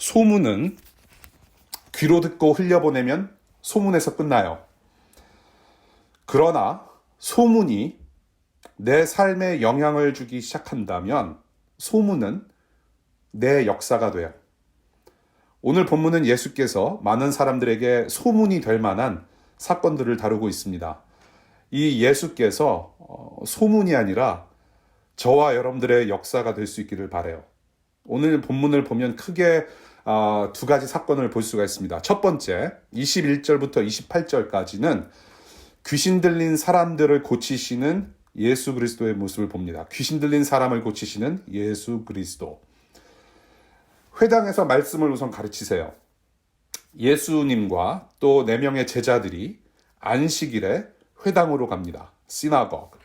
소문은 귀로 듣고 흘려보내면 소문에서 끝나요. 그러나 소문이 내 삶에 영향을 주기 시작한다면 소문은 내 역사가 돼요. 오늘 본문은 예수께서 많은 사람들에게 소문이 될 만한 사건들을 다루고 있습니다. 이 예수께서 소문이 아니라 저와 여러분들의 역사가 될 수 있기를 바라요. 오늘 본문을 보면 크게 두 가지 사건을 볼 수가 있습니다. 첫 번째, 21절부터 28절까지는 귀신 들린 사람들을 고치시는 예수 그리스도의 모습을 봅니다. 귀신 들린 사람을 고치시는 예수 그리스도. 회당에서 말씀을 우선 가르치세요. 예수님과 또 4명의 제자들이 안식일에 회당으로 갑니다. 시나고그.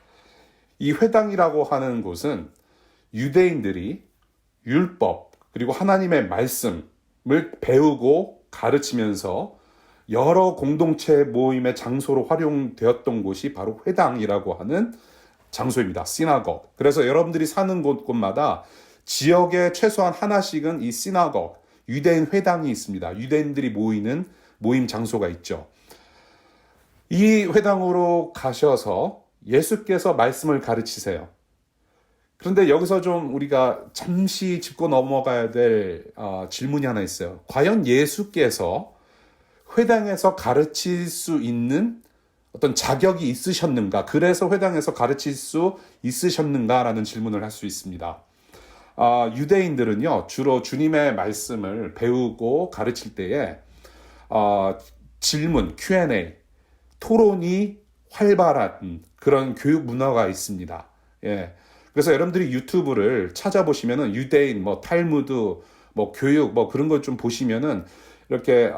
이 회당이라고 하는 곳은 유대인들이 율법 그리고 하나님의 말씀을 배우고 가르치면서 여러 공동체 모임의 장소로 활용되었던 곳이 바로 회당이라고 하는 장소입니다. 시나고그. 그래서 여러분들이 사는 곳마다 지역에 최소한 하나씩은 이 시나고그, 유대인 회당이 있습니다. 유대인들이 모이는 모임 장소가 있죠. 이 회당으로 가셔서 예수께서 말씀을 가르치세요. 그런데 여기서 좀 우리가 잠시 짚고 넘어가야 될 질문이 하나 있어요. 과연 예수께서 회당에서 가르칠 수 있는 어떤 자격이 있으셨는가? 그래서 회당에서 가르칠 수 있으셨는가라는 질문을 할 수 있습니다. 유대인들은요, 주로 주님의 말씀을 배우고 가르칠 때에 질문, Q&A, 토론이 활발한 그런 교육 문화가 있습니다. 예. 그래서 여러분들이 유튜브를 찾아보시면은 유대인, 탈무드, 교육, 그런 걸 좀 보시면은 이렇게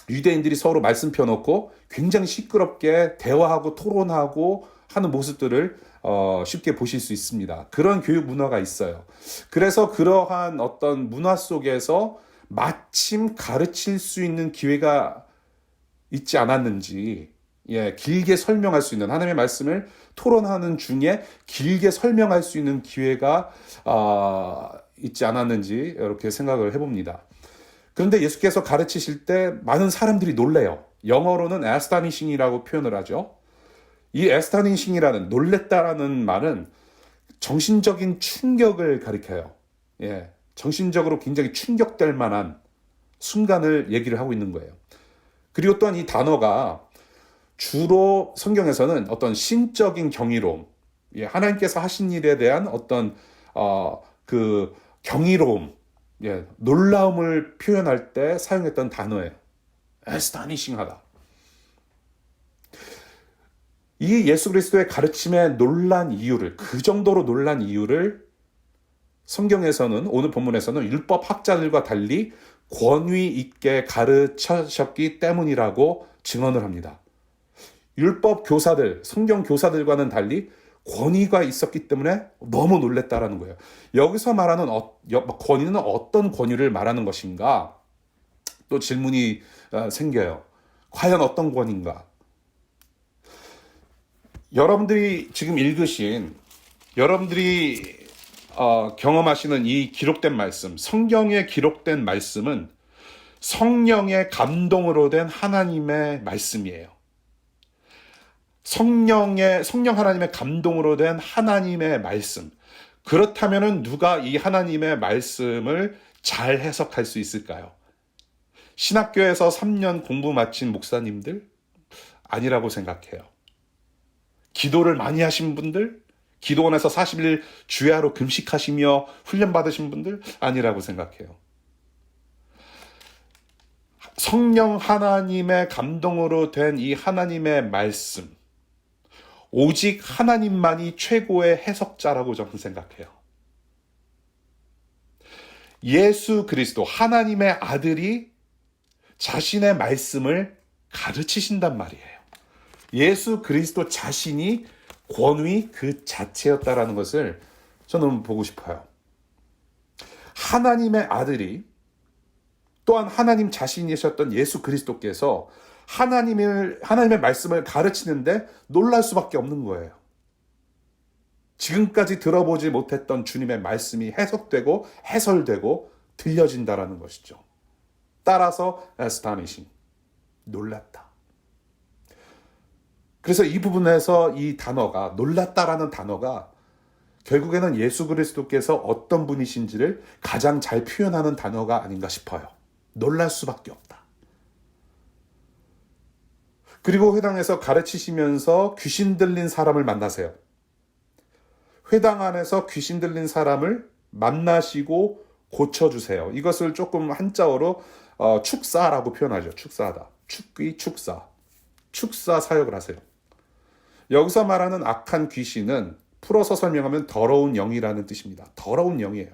유대인들이 서로 말씀 펴놓고 굉장히 시끄럽게 대화하고 토론하고 하는 모습들을 쉽게 보실 수 있습니다. 그런 교육 문화가 있어요. 그래서 그러한 어떤 문화 속에서 마침 가르칠 수 있는 기회가 있지 않았는지, 길게 설명할 수 있는 하나님의 말씀을 토론하는 중에 길게 설명할 수 있는 기회가 있지 않았는지 이렇게 생각을 해봅니다. 그런데 예수께서 가르치실 때 많은 사람들이 놀래요. 영어로는 astonishin이라고 표현을 하죠. 이 astonishin이라는 놀랬다라는 말은 정신적인 충격을 가리켜요. 정신적으로 굉장히 충격될 만한 순간을 얘기를 하고 있는 거예요. 그리고 또한 이 단어가 주로 성경에서는 어떤 신적인 경이로움, 하나님께서 하신 일에 대한 어떤 그 경이로움, 놀라움을 표현할 때 사용했던 단어예요. astonishing하다. 이 예수 그리스도의 가르침에 놀란 이유를, 그 정도로 놀란 이유를 성경에서는, 오늘 본문에서는 율법 학자들과 달리 권위 있게 가르치셨기 때문이라고 증언을 합니다. 율법 교사들, 성경 교사들과는 달리 권위가 있었기 때문에 너무 놀랬다라는 거예요. 여기서 말하는 권위는 어떤 권위를 말하는 것인가? 또 질문이 생겨요. 과연 어떤 권위인가? 여러분들이 지금 읽으신, 여러분들이 경험하시는 이 기록된 말씀, 성경에 기록된 말씀은 성령의 감동으로 된 하나님의 말씀이에요. 성령 하나님의 감동으로 된 하나님의 말씀. 그렇다면 누가 이 하나님의 말씀을 잘 해석할 수 있을까요? 신학교에서 3년 공부 마친 목사님들? 아니라고 생각해요. 기도를 많이 하신 분들? 기도원에서 40일 주야로 금식하시며 훈련받으신 분들? 아니라고 생각해요. 성령 하나님의 감동으로 된 이 하나님의 말씀, 오직 하나님만이 최고의 해석자라고 저는 생각해요. 예수 그리스도, 하나님의 아들이 자신의 말씀을 가르치신단 말이에요. 예수 그리스도 자신이 권위 그 자체였다라는 것을 저는 보고 싶어요. 하나님의 아들이, 또한 하나님 자신이셨던 예수 그리스도께서 하나님의 말씀을 가르치는데 놀랄 수밖에 없는 거예요. 지금까지 들어보지 못했던 주님의 말씀이 해석되고 해설되고 들려진다라는 것이죠. 따라서 astonishing, 놀랐다. 그래서 이 부분에서 이 단어가, 놀랐다라는 단어가 결국에는 예수 그리스도께서 어떤 분이신지를 가장 잘 표현하는 단어가 아닌가 싶어요. 놀랄 수밖에 없다. 그리고 회당에서 가르치시면서 귀신 들린 사람을 만나세요. 회당 안에서 귀신 들린 사람을 만나시고 고쳐주세요. 이것을 조금 한자어로 축사라고 표현하죠. 축사하다. 축귀, 축사. 축사 사역을 하세요. 여기서 말하는 악한 귀신은 풀어서 설명하면 더러운 영이라는 뜻입니다. 더러운 영이에요.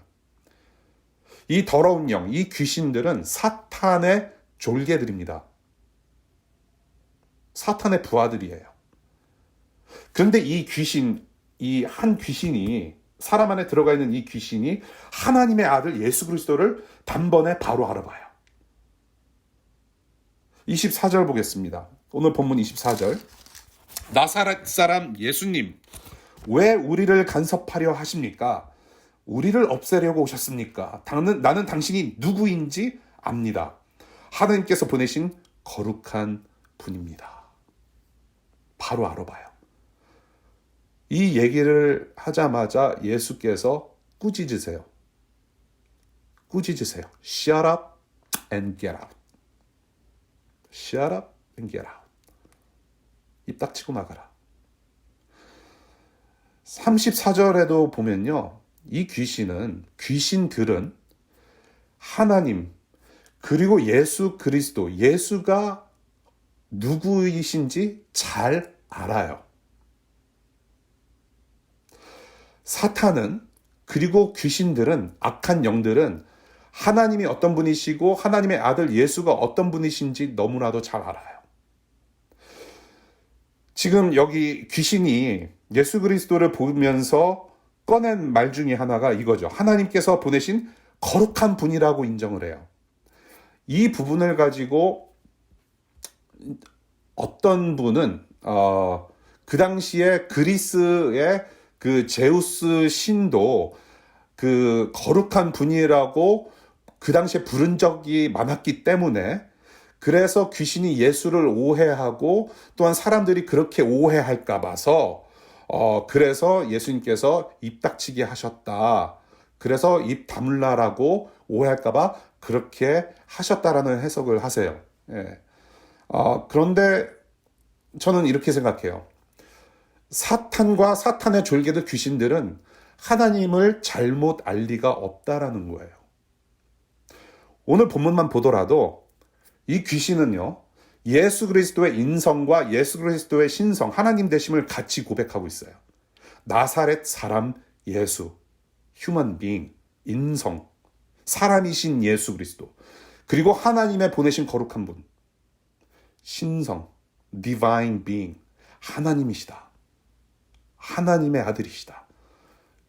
이 더러운 영, 이 귀신들은 사탄의 졸개들입니다. 사탄의 부하들이에요. 그런데 이 귀신, 이 한 귀신이, 사람 안에 들어가 있는 이 귀신이 하나님의 아들 예수 그리스도를 단번에 바로 알아봐요. 24절 보겠습니다. 오늘 본문 24절. 나사렛 사람 예수님, 왜 우리를 간섭하려 하십니까? 우리를 없애려고 오셨습니까? 나는 당신이 누구인지 압니다. 하나님께서 보내신 거룩한 분입니다. 바로 알아봐요. 이 얘기를 하자마자 예수께서 꾸짖으세요. 꾸짖으세요. Shut up and get out. Shut up and get out. 입 닥치고 나가라. 34절에도 보면요. 이 귀신들은 하나님, 그리고 예수 그리스도, 예수가 누구이신지 잘 알아요. 사탄은, 그리고 귀신들은, 악한 영들은 하나님이 어떤 분이시고 하나님의 아들 예수가 어떤 분이신지 너무나도 잘 알아요. 지금 여기 귀신이 예수 그리스도를 보면서 꺼낸 말 중에 하나가 이거죠. 하나님께서 보내신 거룩한 분이라고 인정을 해요. 이 부분을 가지고 어떤 분은 그 당시에 그리스의 그 제우스 신도 그 거룩한 분이라고 그 당시에 부른 적이 많았기 때문에, 그래서 귀신이 예수를 오해하고 또한 사람들이 그렇게 오해할까 봐서 그래서 예수님께서 입 닥치게 하셨다. 그래서 입 다물라라고 오해할까 봐 그렇게 하셨다라는 해석을 하세요. 예. 그런데 저는 이렇게 생각해요. 사탄과 사탄의 졸개들 귀신들은 하나님을 잘못 알 리가 없다라는 거예요. 오늘 본문만 보더라도 이 귀신은요, 예수 그리스도의 인성과 예수 그리스도의 신성, 하나님 되심을 같이 고백하고 있어요. 나사렛 사람 예수, human being, 인성, 사람이신 예수 그리스도, 그리고 하나님의 보내신 거룩한 분, 신성, divine being, 하나님이시다. 하나님의 아들이시다.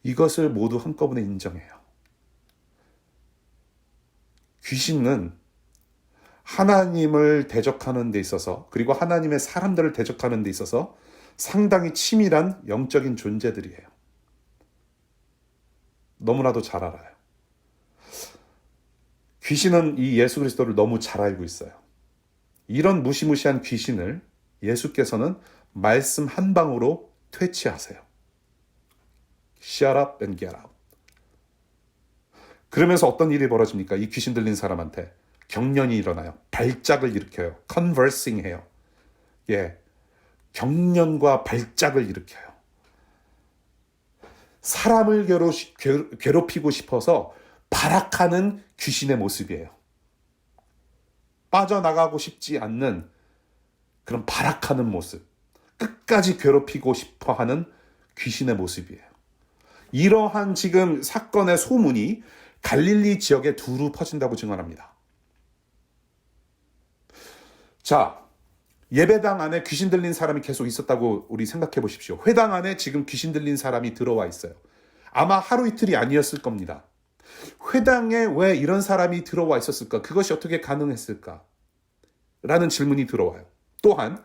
이것을 모두 한꺼번에 인정해요. 귀신은 하나님을 대적하는 데 있어서, 그리고 하나님의 사람들을 대적하는 데 있어서 상당히 치밀한 영적인 존재들이에요. 너무나도 잘 알아요. 귀신은 이 예수 그리스도를 너무 잘 알고 있어요. 이런 무시무시한 귀신을 예수께서는 말씀 한 방으로 퇴치하세요. Shut up and get out. 그러면서 어떤 일이 벌어집니까? 이 귀신 들린 사람한테 경련이 일어나요. 발작을 일으켜요. conversing 해요. 예, 경련과 발작을 일으켜요. 사람을 괴롭히고 싶어서 발악하는 귀신의 모습이에요. 빠져나가고 싶지 않는 그런 발악하는 모습, 끝까지 괴롭히고 싶어하는 귀신의 모습이에요. 이러한 지금 사건의 소문이 갈릴리 지역에 두루 퍼진다고 증언합니다. 자, 예배당 안에 귀신 들린 사람이 계속 있었다고 우리 생각해 보십시오. 회당 안에 지금 귀신 들린 사람이 들어와 있어요. 아마 하루 이틀이 아니었을 겁니다. 회당에 왜 이런 사람이 들어와 있었을까? 그것이 어떻게 가능했을까? 라는 질문이 들어와요. 또한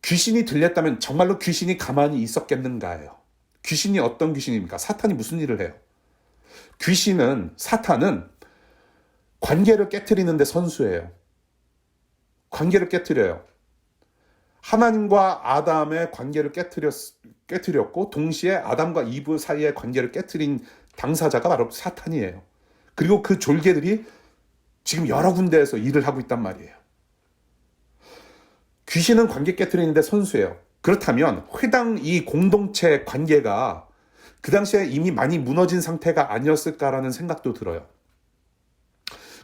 귀신이 들렸다면 정말로 귀신이 가만히 있었겠는가요? 귀신이 어떤 귀신입니까? 사탄이 무슨 일을 해요? 사탄은 관계를 깨트리는데 선수예요. 관계를 깨트려요. 하나님과 아담의 관계를 깨트렸고 동시에 아담과 이브 사이의 관계를 깨트린 당사자가 바로 사탄이에요. 그리고 그 졸개들이 지금 여러 군데에서 일을 하고 있단 말이에요. 귀신은 관계 깨트리는데 선수예요. 그렇다면 회당 이 공동체 관계가 그 당시에 이미 많이 무너진 상태가 아니었을까라는 생각도 들어요.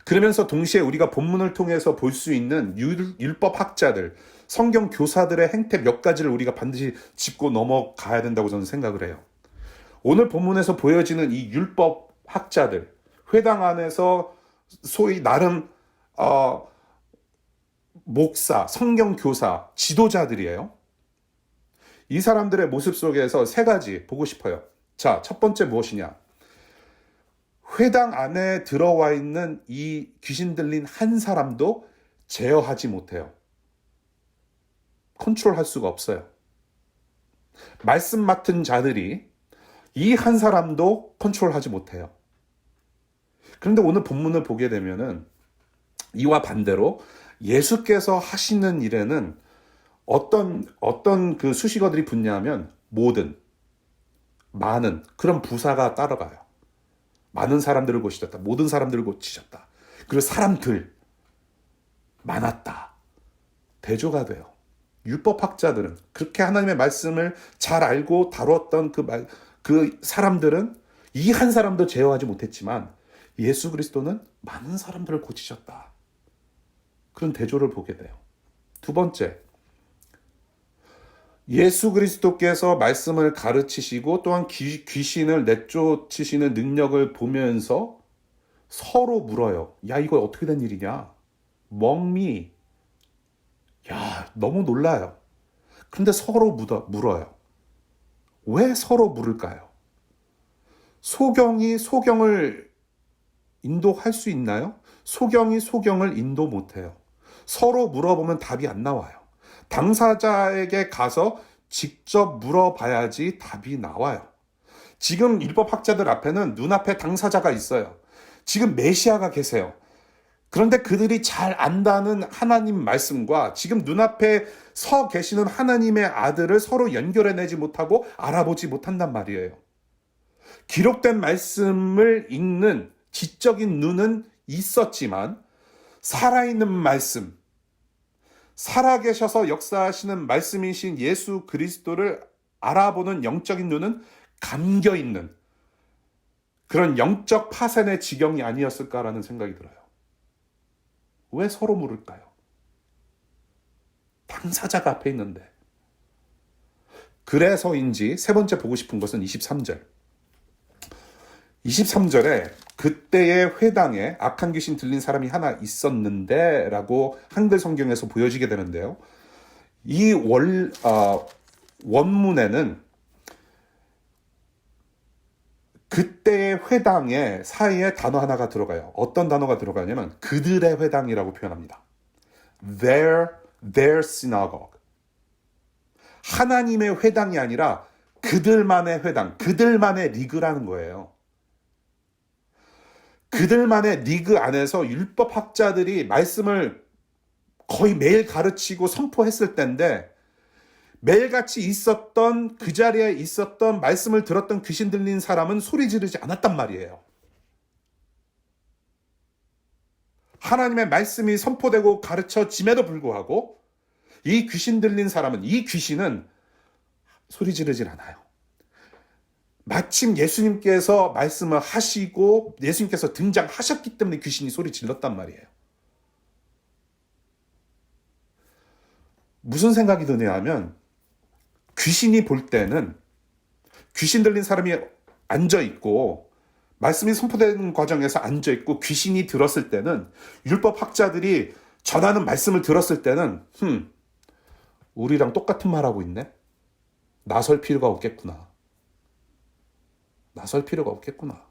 그러면서 동시에 우리가 본문을 통해서 볼 수 있는 율법학자들, 성경 교사들의 행태 몇 가지를 우리가 반드시 짚고 넘어가야 된다고 저는 생각을 해요. 오늘 본문에서 보여지는 이 율법학자들, 회당 안에서 소위 나름 목사, 성경 교사, 지도자들이에요. 이 사람들의 모습 속에서 세 가지 보고 싶어요. 자, 첫 번째 무엇이냐? 회당 안에 들어와 있는 이 귀신 들린 한 사람도 제어하지 못해요. 컨트롤할 수가 없어요. 말씀 맡은 자들이 이 한 사람도 컨트롤하지 못해요. 그런데 오늘 본문을 보게 되면은 이와 반대로 예수께서 하시는 일에는 어떤 그 수식어들이 붙냐면 많은 그런 부사가 따라가요. 많은 사람들을 고치셨다. 모든 사람들을 고치셨다. 그리고 사람들 많았다. 대조가 돼요. 율법학자들은 그렇게 하나님의 말씀을 잘 알고 다뤘던 그 사람들은 이 한 사람도 제어하지 못했지만 예수 그리스도는 많은 사람들을 고치셨다. 그런 대조를 보게 돼요. 두 번째, 예수 그리스도께서 말씀을 가르치시고 또한 귀신을 내쫓으시는 능력을 보면서 서로 물어요. 야, 이거 어떻게 된 일이냐? 멍미. 야, 너무 놀라요. 그런데 서로 물어요. 왜 서로 물을까요? 소경이 소경을 인도할 수 있나요? 소경이 소경을 인도 못해요. 서로 물어보면 답이 안 나와요. 당사자에게 가서 직접 물어봐야지 답이 나와요. 지금 율법학자들 앞에는 눈앞에 당사자가 있어요. 지금 메시아가 계세요. 그런데 그들이 잘 안다는 하나님 말씀과 지금 눈앞에 서 계시는 하나님의 아들을 서로 연결해내지 못하고 알아보지 못한단 말이에요. 기록된 말씀을 읽는 지적인 눈은 있었지만 살아있는 말씀, 살아계셔서 역사하시는 말씀이신 예수 그리스도를 알아보는 영적인 눈은 감겨있는 그런 영적 파산의 지경이 아니었을까라는 생각이 들어요. 왜 서로 물을까요? 당사자가 앞에 있는데. 그래서인지 세 번째 보고 싶은 것은 23절. 23절에 그때의 회당에 악한 귀신 들린 사람이 하나 있었는데 라고 한글 성경에서 보여지게 되는데요. 이 원문에는 그때의 회당의 사이에 단어 하나가 들어가요. 어떤 단어가 들어가냐면 그들의 회당이라고 표현합니다. Their synagogue. 하나님의 회당이 아니라 그들만의 회당, 그들만의 리그라는 거예요. 그들만의 리그 안에서 율법학자들이 말씀을 거의 매일 가르치고 선포했을 때인데 매일같이 있었던 그 자리에 있었던 말씀을 들었던 귀신 들린 사람은 소리 지르지 않았단 말이에요. 하나님의 말씀이 선포되고 가르쳐짐에도 불구하고 이 귀신 들린 사람은, 이 귀신은 소리 지르질 않아요. 마침 예수님께서 말씀을 하시고 예수님께서 등장하셨기 때문에 귀신이 소리 질렀단 말이에요. 무슨 생각이 드냐 하면 귀신이 볼 때는 귀신 들린 사람이 앉아있고 말씀이 선포되는 과정에서 앉아있고 귀신이 들었을 때는 율법학자들이 전하는 말씀을 들었을 때는 우리랑 똑같은 말하고 있네? 나설 필요가 없겠구나. 나설 필요가 없겠구나.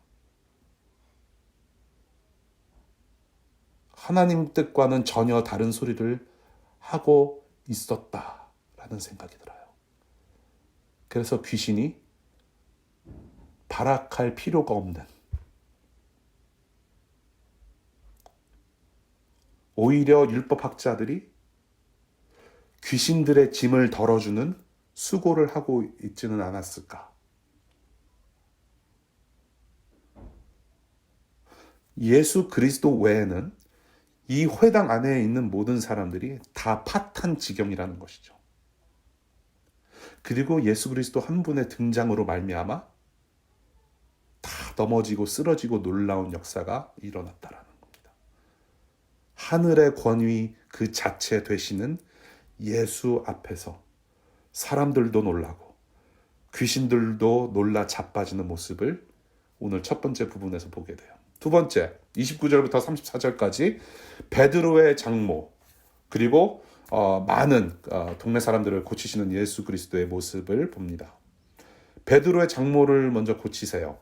하나님 뜻과는 전혀 다른 소리를 하고 있었다라는 생각이 들어요. 그래서 귀신이 발악할 필요가 없는 오히려 율법학자들이 귀신들의 짐을 덜어주는 수고를 하고 있지는 않았을까? 예수 그리스도 외에는 이 회당 안에 있는 모든 사람들이 다 파탄 지경이라는 것이죠. 그리고 예수 그리스도 한 분의 등장으로 말미암아 다 넘어지고 쓰러지고 놀라운 역사가 일어났다라는 겁니다. 하늘의 권위 그 자체 되시는 예수 앞에서 사람들도 놀라고 귀신들도 놀라 자빠지는 모습을 오늘 첫 번째 부분에서 보게 돼요. 두 번째, 29절부터 34절까지 베드로의 장모 그리고 많은 동네 사람들을 고치시는 예수 그리스도의 모습을 봅니다. 베드로의 장모를 먼저 고치세요.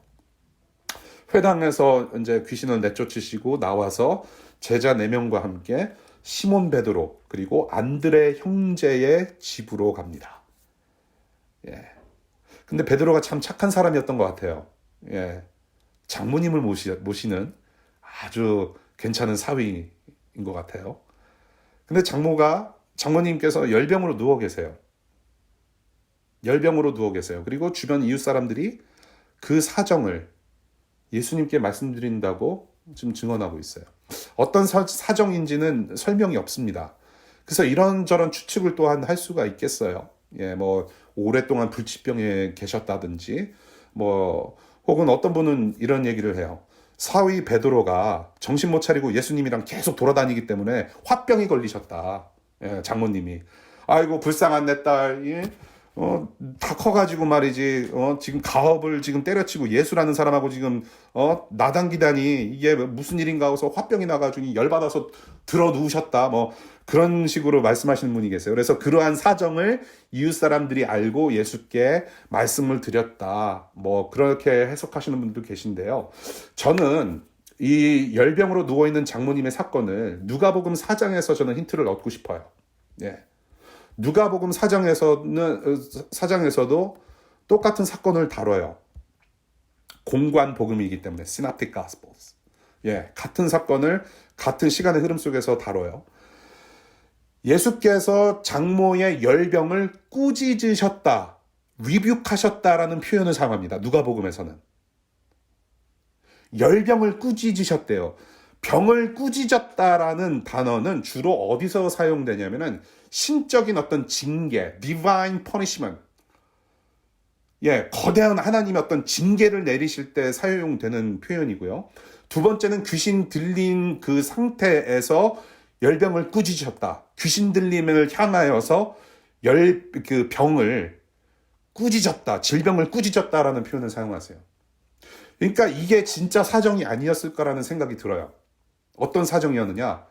회당에서 이제 귀신을 내쫓으시고 나와서 제자 4명과 함께 시몬 베드로 그리고 안드레 형제의 집으로 갑니다. 예. 근데 베드로가 참 착한 사람이었던 것 같아요. 예. 장모님을 모시는 아주 괜찮은 사위인 것 같아요. 근데 장모님께서 열병으로 누워 계세요. 열병으로 누워 계세요. 그리고 주변 이웃 사람들이 그 사정을 예수님께 말씀드린다고 지금 증언하고 있어요. 어떤 사정인지는 설명이 없습니다. 그래서 이런저런 추측을 또한 할 수가 있겠어요. 예, 뭐 오랫동안 불치병에 계셨다든지 혹은 어떤 분은 이런 얘기를 해요. 사위 베드로가 정신 못 차리고 예수님이랑 계속 돌아다니기 때문에 화병이 걸리셨다. 예, 장모님이. 아이고 불쌍한 내 딸. 예? 다 커가지고 말이지. 지금 가업을 지금 때려치고 예수라는 사람하고 지금 나당기다니 이게 무슨 일인가 하고서 화병이 나가지고 열받아서 들어 누우셨다. 그런 식으로 말씀하시는 분이 계세요. 그래서 그러한 사정을 이웃 사람들이 알고 예수께 말씀을 드렸다. 그렇게 해석하시는 분들도 계신데요. 저는 이 열병으로 누워있는 장모님의 사건을 누가복음 4장에서 저는 힌트를 얻고 싶어요. 예. 누가복음 4장에서도 똑같은 사건을 다뤄요. 공관 복음이기 때문에 Synoptic Gospels. 예, 같은 사건을 같은 시간의 흐름 속에서 다뤄요. 예수께서 장모의 열병을 꾸짖으셨다, 리뷰하셨다라는 표현을 사용합니다. 누가복음에서는. 열병을 꾸짖으셨대요. 병을 꾸짖었다라는 단어는 주로 어디서 사용되냐면은 신적인 어떤 징계, divine punishment. 예, 거대한 하나님의 어떤 징계를 내리실 때 사용되는 표현이고요. 두 번째는 귀신 들린 그 상태에서 열병을 꾸짖으셨다. 귀신 들림을 향하여서 그 병을 꾸짖었다. 질병을 꾸짖었다라는 표현을 사용하세요. 그러니까 이게 진짜 사정이 아니었을까라는 생각이 들어요. 어떤 사정이었느냐?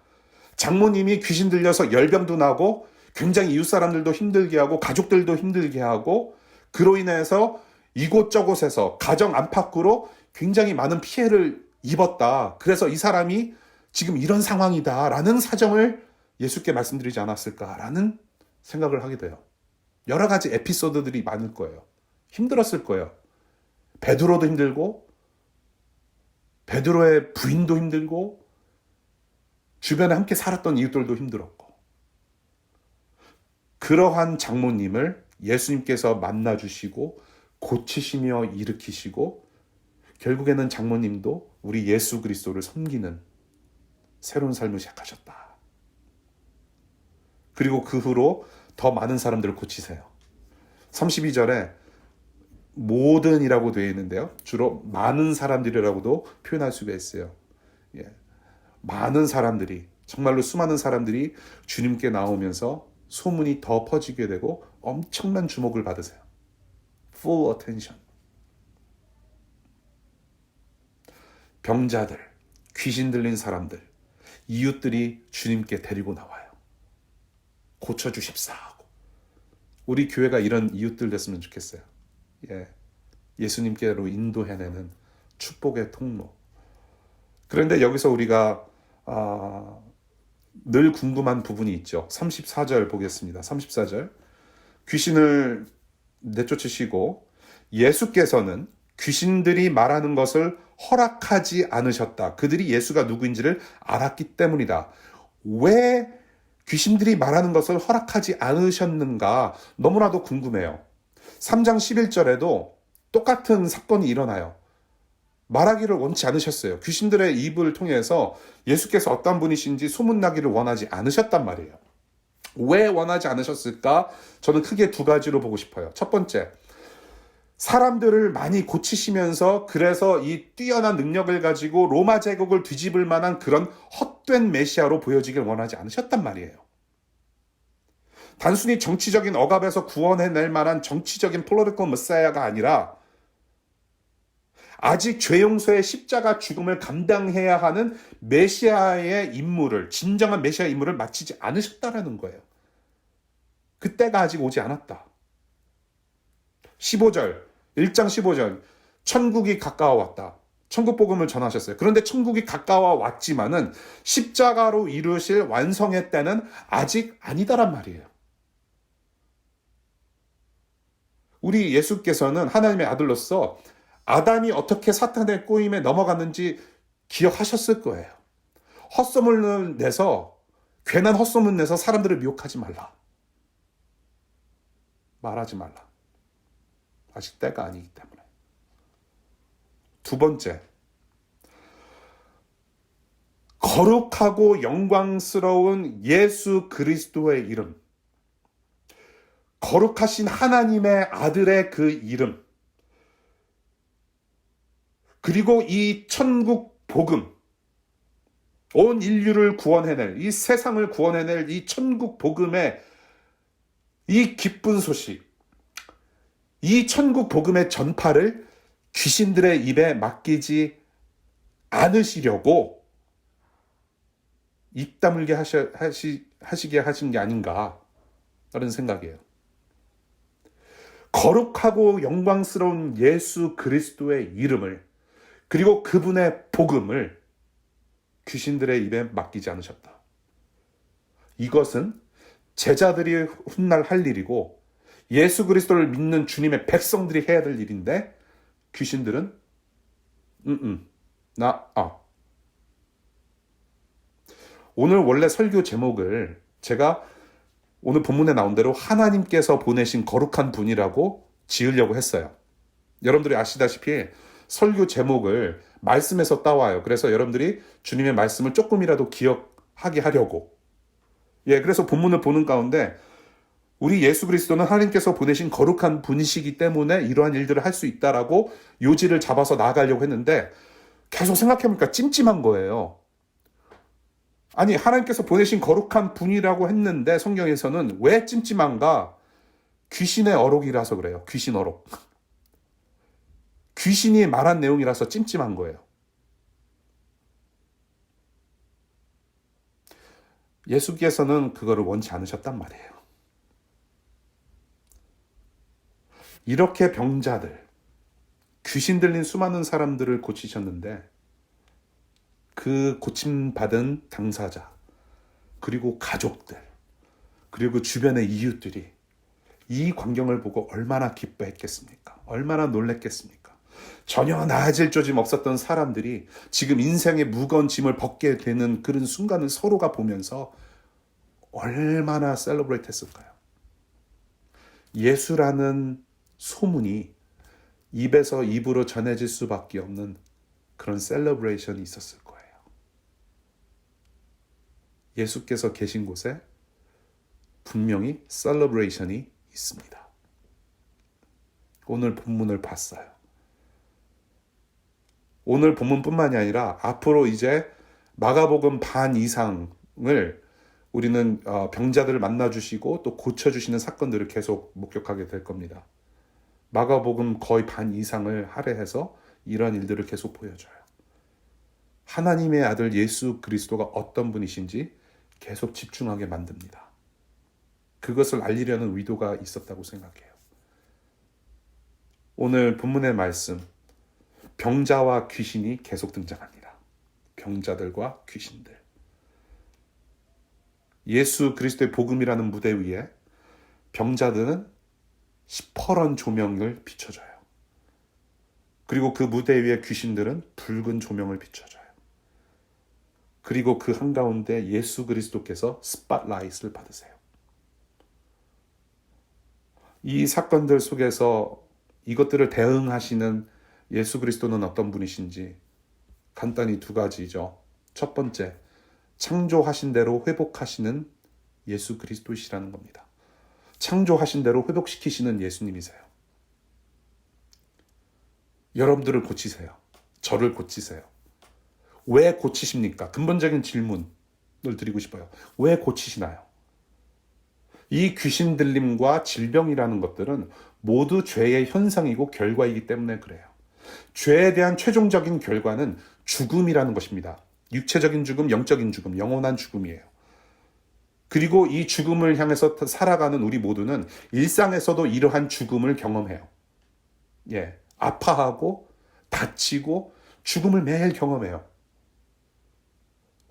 장모님이 귀신 들려서 열병도 나고 굉장히 이웃 사람들도 힘들게 하고 가족들도 힘들게 하고 그로 인해서 이곳저곳에서 가정 안팎으로 굉장히 많은 피해를 입었다. 그래서 이 사람이 지금 이런 상황이다라는 사정을 예수께 말씀드리지 않았을까라는 생각을 하게 돼요. 여러 가지 에피소드들이 많을 거예요. 힘들었을 거예요. 베드로도 힘들고 베드로의 부인도 힘들고 주변에 함께 살았던 이웃들도 힘들었고 그러한 장모님을 예수님께서 만나주시고 고치시며 일으키시고 결국에는 장모님도 우리 예수 그리스도를 섬기는 새로운 삶을 시작하셨다. 그리고 그 후로 더 많은 사람들을 고치세요. 32절에 모든이라고 되어 있는데요. 주로 많은 사람들이라고도 표현할 수가 있어요. 예. 많은 사람들이, 정말로 수많은 사람들이 주님께 나오면서 소문이 더 퍼지게 되고 엄청난 주목을 받으세요. Full attention. 병자들, 귀신 들린 사람들, 이웃들이 주님께 데리고 나와요. 고쳐주십사 하고. 우리 교회가 이런 이웃들 됐으면 좋겠어요. 예. 예수님께로 인도해내는 축복의 통로. 그런데 여기서 우리가 늘 궁금한 부분이 있죠. 34절 보겠습니다. 34절. 귀신을 내쫓으시고 예수께서는 귀신들이 말하는 것을 허락하지 않으셨다. 그들이 예수가 누구인지를 알았기 때문이다. 왜 귀신들이 말하는 것을 허락하지 않으셨는가 너무나도 궁금해요. 3장 11절에도 똑같은 사건이 일어나요. 말하기를 원치 않으셨어요. 귀신들의 입을 통해서 예수께서 어떤 분이신지 소문나기를 원하지 않으셨단 말이에요. 왜 원하지 않으셨을까? 저는 크게 두 가지로 보고 싶어요. 첫 번째, 사람들을 많이 고치시면서 그래서 이 뛰어난 능력을 가지고 로마 제국을 뒤집을 만한 그런 헛된 메시아로 보여지길 원하지 않으셨단 말이에요. 단순히 정치적인 억압에서 구원해낼 만한 정치적인 폴리티컬 메시아가 아니라 아직 죄 용서의 십자가 죽음을 감당해야 하는 메시아의 임무를, 진정한 메시아 임무를 마치지 않으셨다라는 거예요. 그때가 아직 오지 않았다. 15절, 1장 15절, 천국이 가까워왔다. 천국 복음을 전하셨어요. 그런데 천국이 가까워 왔지만은 십자가로 이루실 완성의 때는 아직 아니다란 말이에요. 우리 예수께서는 하나님의 아들로서 아담이 어떻게 사탄의 꼬임에 넘어갔는지 기억하셨을 거예요. 헛소문을 내서, 괜한 헛소문 내서 사람들을 미혹하지 말라. 말하지 말라. 아직 때가 아니기 때문에. 두 번째, 거룩하고 영광스러운 예수 그리스도의 이름, 거룩하신 하나님의 아들의 그 이름, 그리고 이 천국 복음, 온 인류를 구원해낼, 이 세상을 구원해낼 이 천국 복음의 이 기쁜 소식, 이 천국 복음의 전파를 귀신들의 입에 맡기지 않으시려고 입 다물게 하시게 하신 게 아닌가 라는 생각이에요. 거룩하고 영광스러운 예수 그리스도의 이름을, 그리고 그분의 복음을 귀신들의 입에 맡기지 않으셨다. 이것은 제자들이 훗날 할 일이고 예수 그리스도를 믿는 주님의 백성들이 해야 될 일인데 귀신들은 오늘 원래 설교 제목을 제가 오늘 본문에 나온 대로 하나님께서 보내신 거룩한 분이라고 지으려고 했어요. 여러분들이 아시다시피 설교 제목을 말씀에서 따와요. 그래서 여러분들이 주님의 말씀을 조금이라도 기억하게 하려고. 그래서 본문을 보는 가운데 우리 예수 그리스도는 하나님께서 보내신 거룩한 분이시기 때문에 이러한 일들을 할 수 있다라고 요지를 잡아서 나아가려고 했는데 계속 생각해보니까 찜찜한 거예요. 아니, 하나님께서 보내신 거룩한 분이라고 했는데 성경에서는 왜 찜찜한가? 귀신의 어록이라서 그래요. 귀신 어록. 귀신이 말한 내용이라서 찜찜한 거예요. 예수께서는 그거를 원치 않으셨단 말이에요. 이렇게 병자들, 귀신 들린 수많은 사람들을 고치셨는데 그 고침받은 당사자, 그리고 가족들, 그리고 주변의 이웃들이 이 광경을 보고 얼마나 기뻐했겠습니까? 얼마나 놀랬겠습니까? 전혀 나아질 조짐 없었던 사람들이 지금 인생의 무거운 짐을 벗게 되는 그런 순간을 서로가 보면서 얼마나 셀러브레이트 했을까요? 예수라는 소문이 입에서 입으로 전해질 수밖에 없는 그런 셀러브레이션이 있었을 거예요. 예수께서 계신 곳에 분명히 셀러브레이션이 있습니다. 오늘 본문을 봤어요. 오늘 본문뿐만이 아니라 앞으로 이제 마가복음 반 이상을 우리는 병자들을 만나주시고 또 고쳐주시는 사건들을 계속 목격하게 될 겁니다. 마가복음 거의 반 이상을 할애해서 이런 일들을 계속 보여줘요. 하나님의 아들 예수 그리스도가 어떤 분이신지 계속 집중하게 만듭니다. 그것을 알리려는 의도가 있었다고 생각해요. 오늘 본문의 말씀, 병자와 귀신이 계속 등장합니다. 병자들과 귀신들. 예수 그리스도의 복음이라는 무대 위에 병자들은 시퍼런 조명을 비춰줘요. 그리고 그 무대 위에 귀신들은 붉은 조명을 비춰줘요. 그리고 그 한가운데 예수 그리스도께서 스팟라이트를 받으세요. 이 사건들 속에서 이것들을 대응하시는 예수 그리스도는 어떤 분이신지 간단히 두 가지죠. 첫 번째, 창조하신 대로 회복하시는 예수 그리스도이시라는 겁니다. 창조하신 대로 회복시키시는 예수님이세요. 여러분들을 고치세요. 저를 고치세요. 왜 고치십니까? 근본적인 질문을 드리고 싶어요. 왜 고치시나요? 이 귀신 들림과 질병이라는 것들은 모두 죄의 현상이고 결과이기 때문에 그래요. 죄에 대한 최종적인 결과는 죽음이라는 것입니다. 육체적인 죽음, 영적인 죽음, 영원한 죽음이에요. 그리고 이 죽음을 향해서 살아가는 우리 모두는 일상에서도 이러한 죽음을 경험해요. 아파하고 다치고 죽음을 매일 경험해요.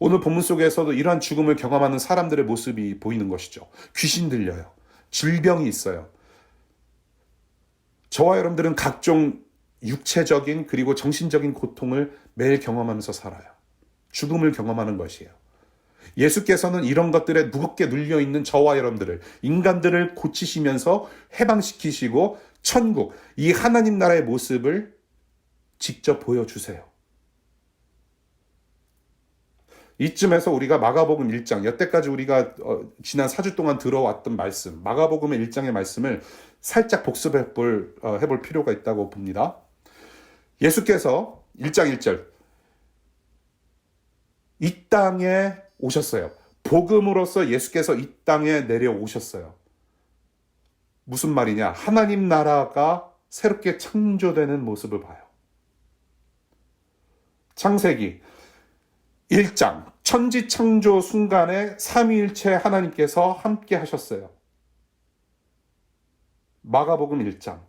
오늘 본문 속에서도 이러한 죽음을 경험하는 사람들의 모습이 보이는 것이죠. 귀신 들려요. 질병이 있어요. 저와 여러분들은 각종 육체적인 그리고 정신적인 고통을 매일 경험하면서 살아요. 죽음을 경험하는 것이에요. 예수께서는 이런 것들에 무겁게 눌려있는 저와 여러분들을, 인간들을 고치시면서 해방시키시고 천국, 이 하나님 나라의 모습을 직접 보여주세요. 이쯤에서 우리가 마가복음 1장, 여태까지 우리가 지난 4주 동안 들어왔던 말씀, 마가복음의 1장의 말씀을 살짝 해볼 필요가 있다고 봅니다. 예수께서 1장 1절, 이 땅에 오셨어요. 복음으로서 예수께서 이 땅에 내려오셨어요. 무슨 말이냐? 하나님 나라가 새롭게 창조되는 모습을 봐요. 창세기 1장, 천지 창조 순간에 삼위일체 하나님께서 함께 하셨어요. 마가복음 1장,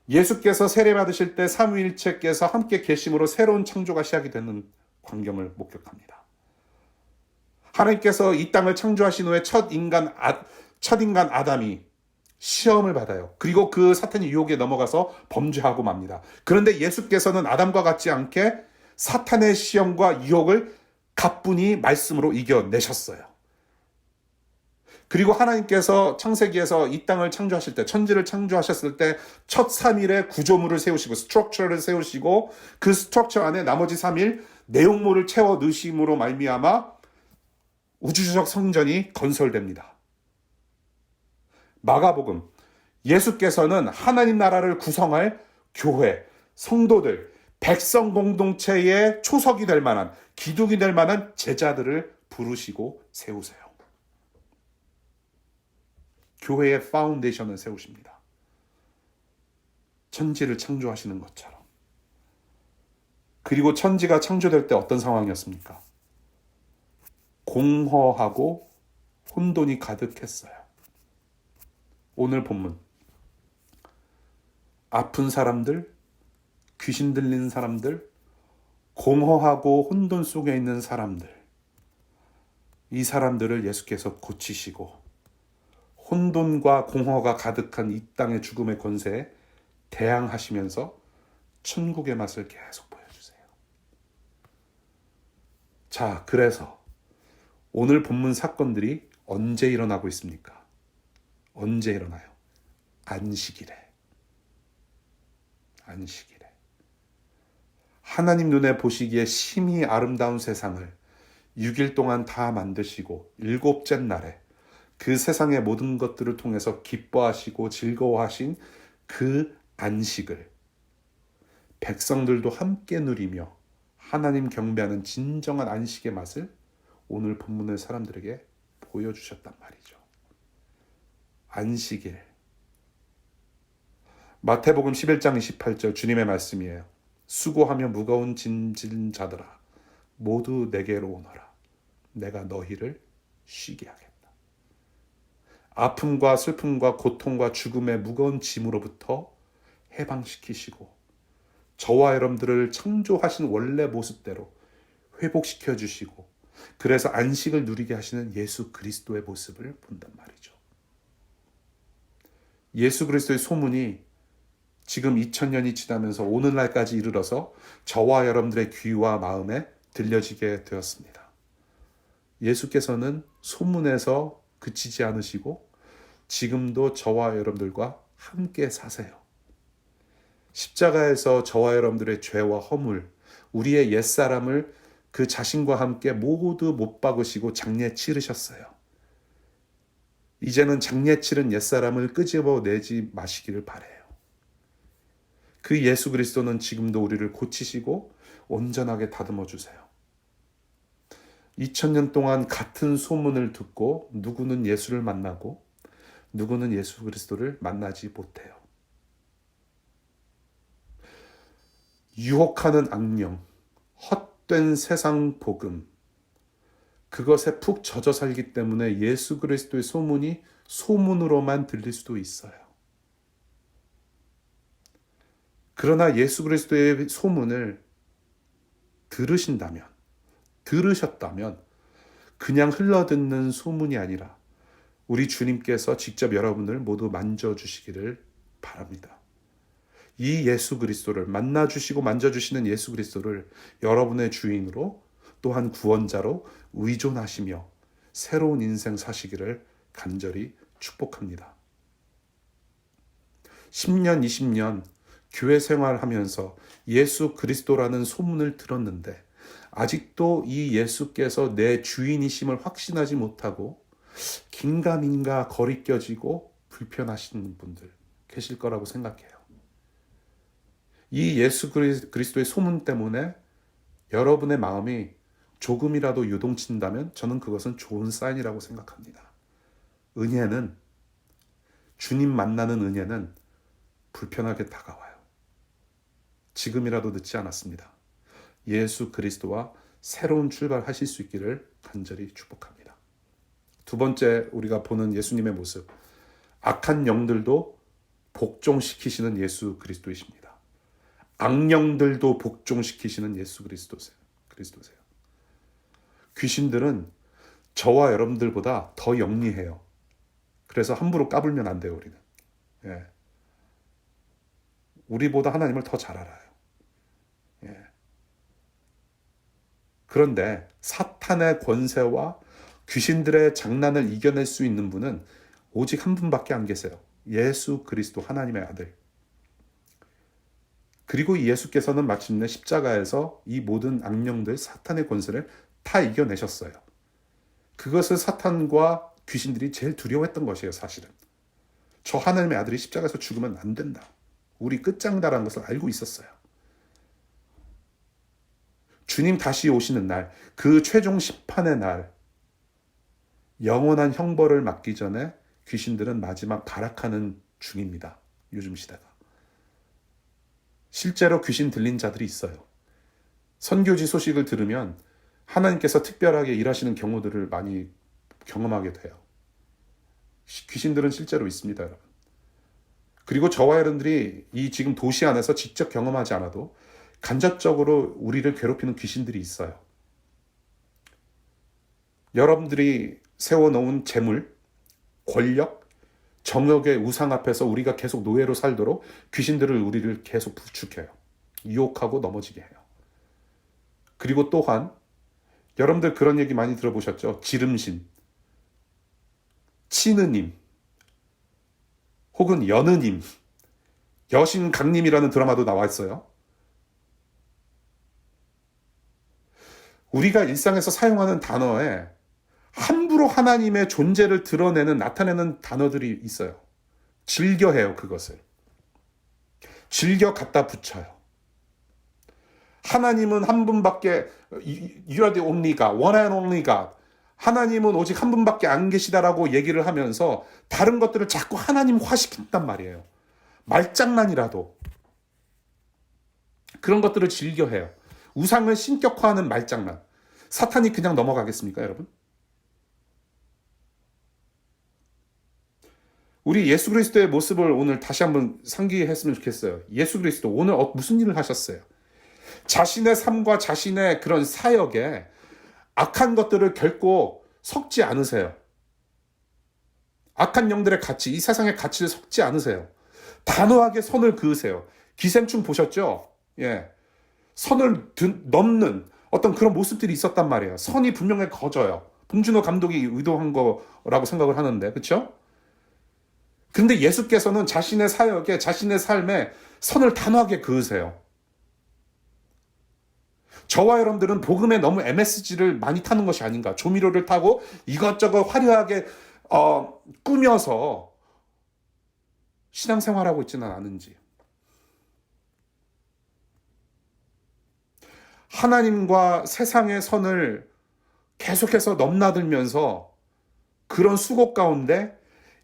예수께서 세례받으실 때 삼위일체께서 함께 계심으로 새로운 창조가 시작이 되는 광경을 목격합니다. 하나님께서 이 땅을 창조하신 후에 첫 인간 아담이 시험을 받아요. 그리고 그 사탄의 유혹에 넘어가서 범죄하고 맙니다. 그런데 예수께서는 아담과 같지 않게 사탄의 시험과 유혹을 가뿐히 말씀으로 이겨내셨어요. 그리고 하나님께서 창세기에서 이 땅을 창조하실 때, 천지를 창조하셨을 때 첫 3일에 구조물을 세우시고 스트럭처를 세우시고 그 스트럭처 안에 나머지 3일 내용물을 채워 넣으심으로 말미암아 우주적 성전이 건설됩니다. 마가복음, 예수께서는 하나님 나라를 구성할 교회, 성도들, 백성 공동체의 초석이 될 만한, 기둥이 될 만한 제자들을 부르시고 세우세요. 교회의 파운데이션을 세우십니다. 천지를 창조하시는 것처럼. 그리고 천지가 창조될 때 어떤 상황이었습니까? 공허하고 혼돈이 가득했어요. 오늘 본문, 아픈 사람들, 귀신 들린 사람들, 공허하고 혼돈 속에 있는 사람들, 이 사람들을 예수께서 고치시고 혼돈과 공허가 가득한 이 땅의 죽음의 권세에 대항하시면서 천국의 맛을 계속 보여주세요. 자, 그래서 오늘 본문 사건들이 언제 일어나고 있습니까? 언제 일어나요? 안식일에. 안식일에. 하나님 눈에 보시기에 심히 아름다운 세상을 6일 동안 다 만드시고 7째 날에 그 세상의 모든 것들을 통해서 기뻐하시고 즐거워하신 그 안식을 백성들도 함께 누리며 하나님 경배하는 진정한 안식의 맛을 오늘 본문의 사람들에게 보여주셨단 말이죠. 안식일. 마태복음 11장 28절 주님의 말씀이에요. 수고하며 무거운 짐진 자들아 모두 내게로 오너라. 내가 너희를 쉬게 하겠다. 아픔과 슬픔과 고통과 죽음의 무거운 짐으로부터 해방시키시고 저와 여러분들을 창조하신 원래 모습대로 회복시켜 주시고 그래서 안식을 누리게 하시는 예수 그리스도의 모습을 본단 말이죠. 예수 그리스도의 소문이 지금 2000년이 지나면서 오늘날까지 이르러서 저와 여러분들의 귀와 마음에 들려지게 되었습니다. 예수께서는 소문에서 그치지 않으시고 지금도 저와 여러분들과 함께 사세요. 십자가에서 저와 여러분들의 죄와 허물, 우리의 옛사람을 그 자신과 함께 모두 못 박으시고 장례 치르셨어요. 이제는 장례 치른 옛사람을 끄집어내지 마시기를 바라요. 그 예수 그리스도는 지금도 우리를 고치시고 온전하게 다듬어 주세요. 2000년 동안 같은 소문을 듣고 누구는 예수를 만나고 누구는 예수 그리스도를 만나지 못해요. 유혹하는 악령, 헛된 세상 복음, 그것에 푹 젖어 살기 때문에 예수 그리스도의 소문이 소문으로만 들릴 수도 있어요. 그러나 예수 그리스도의 소문을 들으셨다면 그냥 흘러듣는 소문이 아니라 우리 주님께서 직접 여러분을 모두 만져주시기를 바랍니다. 이 예수 그리스도를 만나주시고 만져주시는 예수 그리스도를 여러분의 주인으로 또한 구원자로 의존하시며 새로운 인생 사시기를 간절히 축복합니다. 10년, 20년 교회 생활하면서 예수 그리스도라는 소문을 들었는데 아직도 이 예수께서 내 주인이심을 확신하지 못하고 긴가민가 거리껴지고 불편하시는 분들 계실 거라고 생각해요. 이 예수 그리스도의 소문 때문에 여러분의 마음이 조금이라도 요동친다면 저는 그것은 좋은 사인이라고 생각합니다. 은혜는, 주님 만나는 은혜는 불편하게 다가와요. 지금이라도 늦지 않았습니다. 예수 그리스도와 새로운 출발하실 수 있기를 간절히 축복합니다. 두 번째 우리가 보는 예수님의 모습, 악한 영들도 복종시키시는 예수 그리스도이십니다. 악령들도 복종시키시는 예수 그리스도세요. 귀신들은 저와 여러분들보다 더 영리해요. 그래서 함부로 까불면 안 돼요, 우리는. 예. 우리보다 하나님을 더 잘 알아요. 예. 그런데 사탄의 권세와 귀신들의 장난을 이겨낼 수 있는 분은 오직 한 분밖에 안 계세요. 예수 그리스도 하나님의 아들. 그리고 이 예수께서는 마침내 십자가에서 이 모든 악령들, 사탄의 권세를 다 이겨내셨어요. 그것을 사탄과 귀신들이 제일 두려워했던 것이에요, 사실은. 저 하나님의 아들이 십자가에서 죽으면 안 된다. 우리 끝장이다라는 것을 알고 있었어요. 주님 다시 오시는 날, 그 최종 심판의 날, 영원한 형벌을 맞기 전에 귀신들은 마지막 발악하는 중입니다. 요즘 시대가. 실제로 귀신 들린 자들이 있어요. 선교지 소식을 들으면 하나님께서 특별하게 일하시는 경우들을 많이 경험하게 돼요. 귀신들은 실제로 있습니다, 여러분. 그리고 저와 여러분들이 이 지금 도시 안에서 직접 경험하지 않아도 간접적으로 우리를 괴롭히는 귀신들이 있어요. 여러분들이 세워놓은 재물, 권력, 정욕의 우상 앞에서 우리가 계속 노예로 살도록 귀신들을 우리를 계속 부추겨요. 유혹하고 넘어지게 해요. 그리고 또한 여러분들 그런 얘기 많이 들어보셨죠? 지름신, 치느님, 혹은 여느님, 여신강림이라는 드라마도 나와 있어요. 우리가 일상에서 사용하는 단어에 함부로 하나님의 존재를 나타내는 단어들이 있어요. 즐겨해요, 그것을. 즐겨 갖다 붙여요. 하나님은 한 분밖에, You are the only God, one and only God. 하나님은 오직 한 분밖에 안 계시다라고 얘기를 하면서 다른 것들을 자꾸 하나님화시킨단 말이에요. 말장난이라도. 그런 것들을 즐겨해요. 우상을 신격화하는 말장난. 사탄이 그냥 넘어가겠습니까, 여러분? 우리 예수 그리스도의 모습을 오늘 다시 한번 상기했으면 좋겠어요. 예수 그리스도 오늘 무슨 일을 하셨어요? 자신의 삶과 자신의 그런 사역에 악한 것들을 결코 섞지 않으세요. 악한 영들의 가치, 이 세상의 가치를 섞지 않으세요. 단호하게 선을 그으세요. 기생충 보셨죠? 예. 선을 넘는 어떤 그런 모습들이 있었단 말이에요. 선이 분명히 거져요. 봉준호 감독이 의도한 거라고 생각을 하는데, 그렇죠? 근데 예수께서는 자신의 사역에, 자신의 삶에 선을 단호하게 그으세요. 저와 여러분들은 복음에 너무 MSG를 많이 타는 것이 아닌가. 조미료를 타고 이것저것 화려하게 꾸며서 신앙생활하고 있지는 않은지. 하나님과 세상의 선을 계속해서 넘나들면서 그런 수고 가운데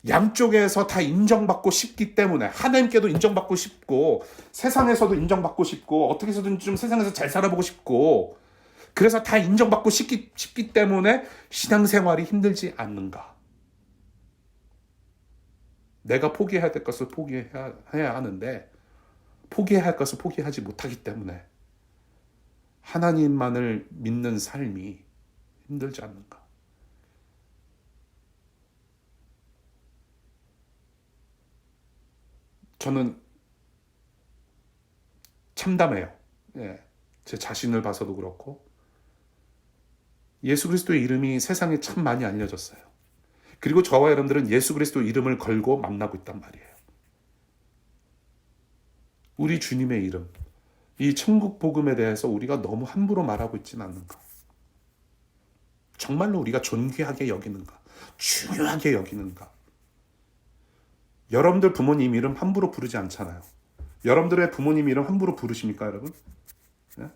양쪽에서 다 인정받고 싶기 때문에 하나님께도 인정받고 싶고 세상에서도 인정받고 싶고 어떻게 해서든 좀 세상에서 잘 살아보고 싶고 그래서 다 인정받고 싶기 때문에 신앙생활이 힘들지 않는가. 내가 포기해야 될 것을 포기해야 하는데 포기해야 할 것을 포기하지 못하기 때문에 하나님만을 믿는 삶이 힘들지 않는가. 저는 참담해요. 예, 제 자신을 봐서도 그렇고 예수 그리스도의 이름이 세상에 참 많이 알려졌어요. 그리고 저와 여러분들은 예수 그리스도 이름을 걸고 만나고 있단 말이에요. 우리 주님의 이름, 이 천국 복음에 대해서 우리가 너무 함부로 말하고 있지는 않는가. 정말로 우리가 존귀하게 여기는가, 중요하게 여기는가. 여러분들 부모님 이름 함부로 부르지 않잖아요. 여러분들의 부모님 이름 함부로 부르십니까, 여러분? 네?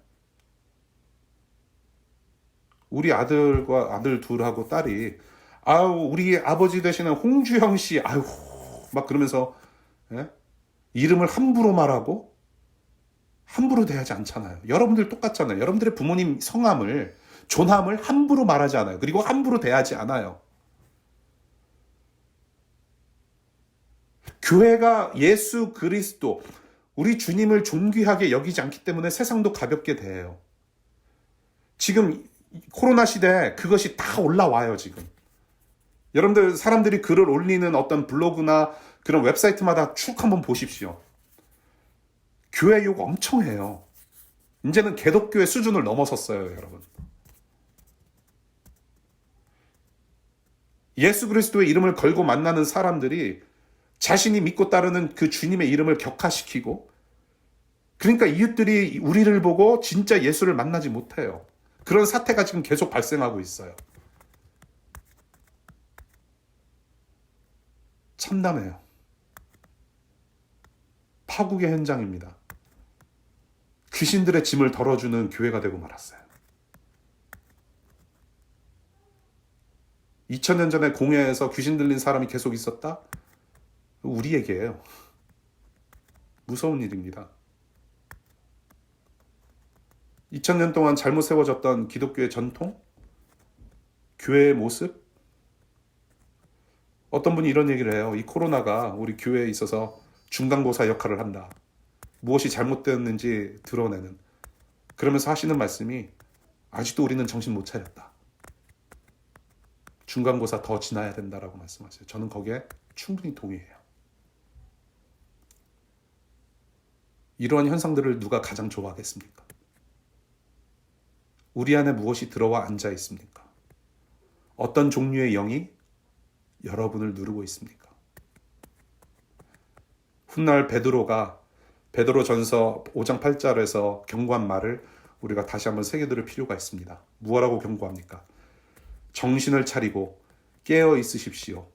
우리 아들 둘하고 딸이 아우 우리 아버지 되시는 홍주영 씨 아유 막 그러면서 예? 이름을 함부로 말하고 함부로 대하지 않잖아요. 여러분들 똑같잖아요. 여러분들의 부모님 성함을 존함을 함부로 말하지 않아요. 그리고 함부로 대하지 않아요. 교회가 예수 그리스도 우리 주님을 존귀하게 여기지 않기 때문에 세상도 가볍게 대해요. 지금 코로나 시대에 그것이 다 올라와요. 지금 여러분들 사람들이 글을 올리는 어떤 블로그나 그런 웹사이트마다 쭉 한번 보십시오. 교회 욕 엄청 해요. 이제는 개독교의 수준을 넘어섰어요, 여러분. 예수 그리스도의 이름을 걸고 만나는 사람들이 자신이 믿고 따르는 그 주님의 이름을 격하시키고 그러니까 이웃들이 우리를 보고 진짜 예수를 만나지 못해요. 그런 사태가 지금 계속 발생하고 있어요. 참담해요. 파국의 현장입니다. 귀신들의 짐을 덜어주는 교회가 되고 말았어요. 2000년 전에 공회에서 귀신 들린 사람이 계속 있었다? 우리 얘기예요. 무서운 일입니다. 2000년 동안 잘못 세워졌던 기독교의 전통, 교회의 모습. 어떤 분이 이런 얘기를 해요. 이 코로나가 우리 교회에 있어서 중간고사 역할을 한다. 무엇이 잘못되었는지 드러내는. 그러면서 하시는 말씀이 아직도 우리는 정신 못 차렸다. 중간고사 더 지나야 된다라고 말씀하세요. 저는 거기에 충분히 동의해요. 이러한 현상들을 누가 가장 좋아하겠습니까? 우리 안에 무엇이 들어와 앉아 있습니까? 어떤 종류의 영이 여러분을 누르고 있습니까? 훗날 베드로전서 5장 8절에서 경고한 말을 우리가 다시 한번 새겨들을 필요가 있습니다. 무엇라고 경고합니까? 정신을 차리고 깨어 있으십시오.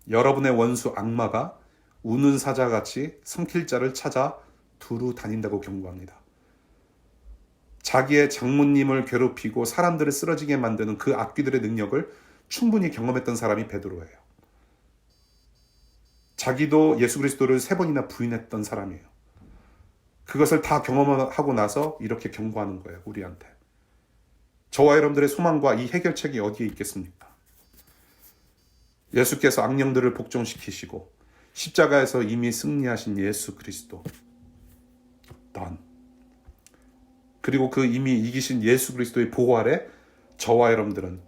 여러분의 원수 악마가 우는 사자같이 삼킬 자를 찾아 두루 다닌다고 경고합니다. 자기의 장모님을 괴롭히고 사람들을 쓰러지게 만드는 그 악귀들의 능력을 충분히 경험했던 사람이 베드로예요. 자기도 예수 그리스도를 3번이나 부인했던 사람이에요. 그것을 다 경험하고 나서 이렇게 경고하는 거예요, 우리한테. 저와 여러분들의 소망과 이 해결책이 어디에 있겠습니까? 예수께서 악령들을 복종시키시고 십자가에서 이미 승리하신 예수 그리스도. 그리고 그 이미 이기신 예수 그리스도의 보호 아래 저와 여러분들은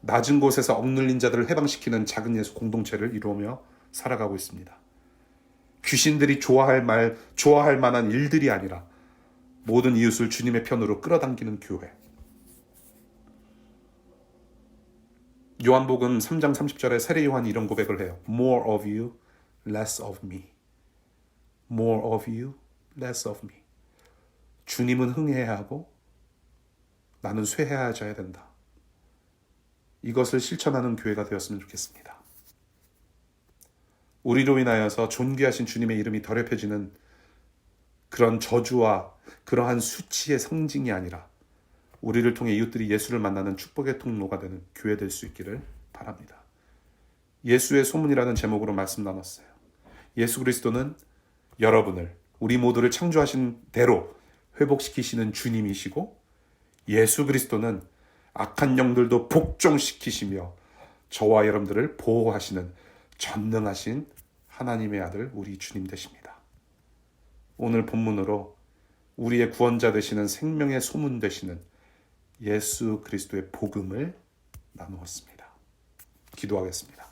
낮은 곳에서 억눌린 자들을 해방시키는 작은 예수 공동체를 이루며 살아가고 있습니다. 귀신들이 좋아할 만한 일들이 아니라 모든 이웃을 주님의 편으로 끌어당기는 교회. 요한복음 3장 30절에 세례 요한이 이런 고백을 해요. More of you, less of me. More of you, less of me. 주님은 흥해야 하고 나는 쇠해져야 된다. 이것을 실천하는 교회가 되었으면 좋겠습니다. 우리로 인하여서 존귀하신 주님의 이름이 더럽혀지는 그런 저주와 그러한 수치의 상징이 아니라 우리를 통해 이웃들이 예수를 만나는 축복의 통로가 되는 교회 될 수 있기를 바랍니다. 예수의 소문이라는 제목으로 말씀 나눴어요. 예수 그리스도는 여러분을, 우리 모두를 창조하신 대로 회복시키시는 주님이시고, 예수 그리스도는 악한 영들도 복종시키시며 저와 여러분들을 보호하시는 전능하신 하나님의 아들 우리 주님 되십니다. 오늘 본문으로 우리의 구원자 되시는 생명의 소문 되시는 예수 그리스도의 복음을 나누었습니다. 기도하겠습니다.